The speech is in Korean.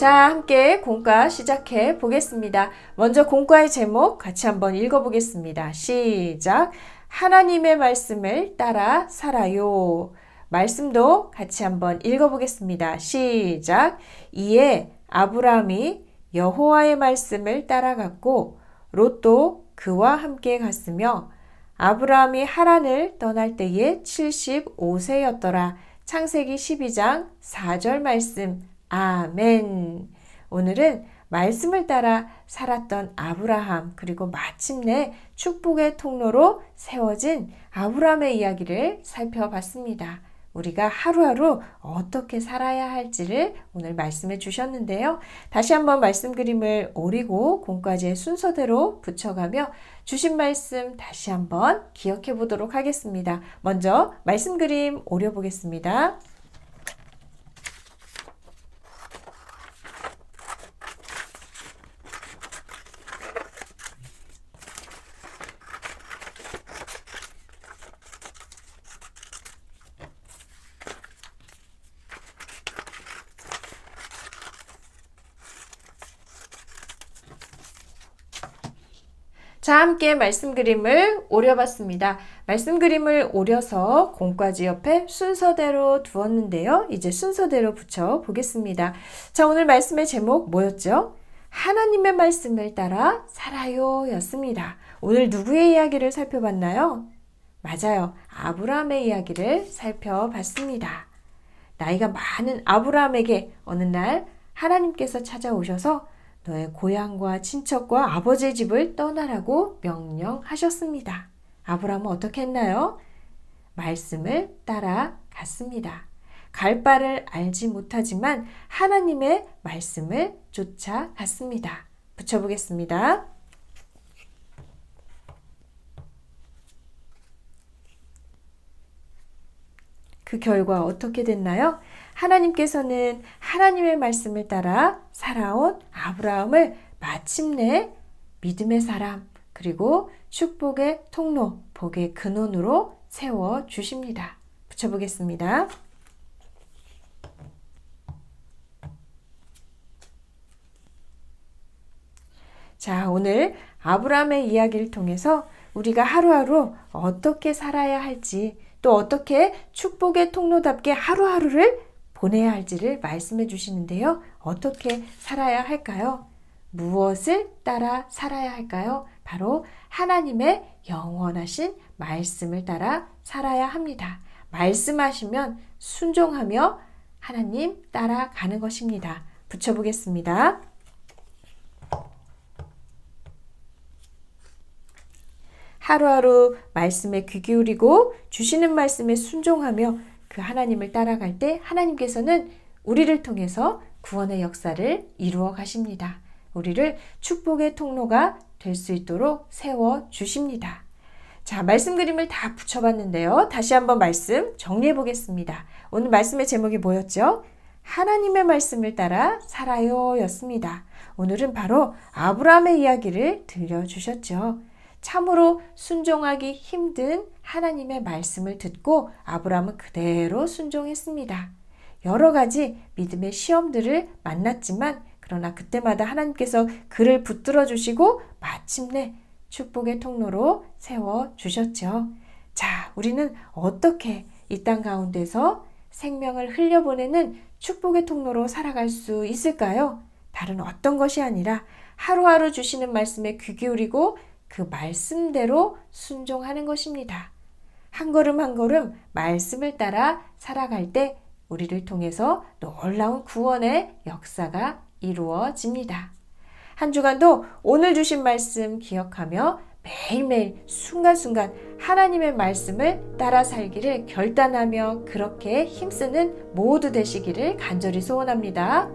자, 함께 공과 시작해 보겠습니다. 먼저 공과의 제목 같이 한번 읽어보겠습니다. 시작! 하나님의 말씀을 따라 살아요. 말씀도 같이 한번 읽어보겠습니다. 시작! 이에 아브라함이 여호와의 말씀을 따라갔고 롯도 그와 함께 갔으며 아브라함이 하란을 떠날 때에 75세였더라. 창세기 12장 4절 말씀. 아멘. 오늘은 말씀을 따라 살았던 아브라함 그리고 마침내 축복의 통로로 세워진 아브라함의 이야기를 살펴봤습니다. 우리가 하루하루 어떻게 살아야 할지를 오늘 말씀해 주셨는데요. 다시 한번 말씀 그림을 오리고 공과제의 순서대로 붙여가며 주신 말씀 다시 한번 기억해 보도록 하겠습니다. 먼저 말씀 그림 오려 보겠습니다. 자, 함께 말씀 그림을 오려봤습니다. 말씀 그림을 오려서 공과지 옆에 순서대로 두었는데요. 이제 순서대로 붙여 보겠습니다. 자, 오늘 말씀의 제목 뭐였죠? 하나님의 말씀을 따라 살아요 였습니다. 오늘 누구의 이야기를 살펴봤나요? 맞아요. 아브라함의 이야기를 살펴봤습니다. 나이가 많은 아브라함에게 어느 날 하나님께서 찾아오셔서 너의 고향과 친척과 아버지의 집을 떠나라고 명령하셨습니다. 아브라함은 어떻게 했나요? 말씀을 따라갔습니다. 갈 바를 알지 못하지만 하나님의 말씀을 쫓아갔습니다. 붙여보겠습니다. 그 결과 어떻게 됐나요? 하나님께서는 하나님의 말씀을 따라 살아온 아브라함을 마침내 믿음의 사람 그리고 축복의 통로, 복의 근원으로 세워주십니다. 붙여보겠습니다. 자, 오늘 아브라함의 이야기를 통해서 우리가 하루하루 어떻게 살아야 할지 또 어떻게 축복의 통로답게 하루하루를 보내야 할지를 말씀해 주시는데요. 어떻게 살아야 할까요? 무엇을 따라 살아야 할까요? 바로 하나님의 영원하신 말씀을 따라 살아야 합니다. 말씀하시면 순종하며 하나님 따라가는 것입니다. 붙여보겠습니다. 하루하루 말씀에 귀 기울이고 주시는 말씀에 순종하며 그 하나님을 따라갈 때 하나님께서는 우리를 통해서 구원의 역사를 이루어 가십니다. 우리를 축복의 통로가 될 수 있도록 세워 주십니다. 자, 말씀 그림을 다 붙여봤는데요. 다시 한번 말씀 정리해 보겠습니다. 오늘 말씀의 제목이 뭐였죠? 하나님의 말씀을 따라 살아요 였습니다. 오늘은 바로 아브라함의 이야기를 들려주셨죠. 참으로 순종하기 힘든 하나님의 말씀을 듣고 아브라함은 그대로 순종했습니다. 여러 가지 믿음의 시험들을 만났지만 그러나 그때마다 하나님께서 그를 붙들어 주시고 마침내 축복의 통로로 세워주셨죠. 자, 우리는 어떻게 이 땅 가운데서 생명을 흘려보내는 축복의 통로로 살아갈 수 있을까요? 다른 어떤 것이 아니라 하루하루 주시는 말씀에 귀 기울이고 그 말씀대로 순종하는 것입니다. 한 걸음 한 걸음 말씀을 따라 살아갈 때 우리를 통해서 놀라운 구원의 역사가 이루어집니다. 한 주간도 오늘 주신 말씀 기억하며 매일매일 순간순간 하나님의 말씀을 따라 살기를 결단하며 그렇게 힘쓰는 모두 되시기를 간절히 소원합니다.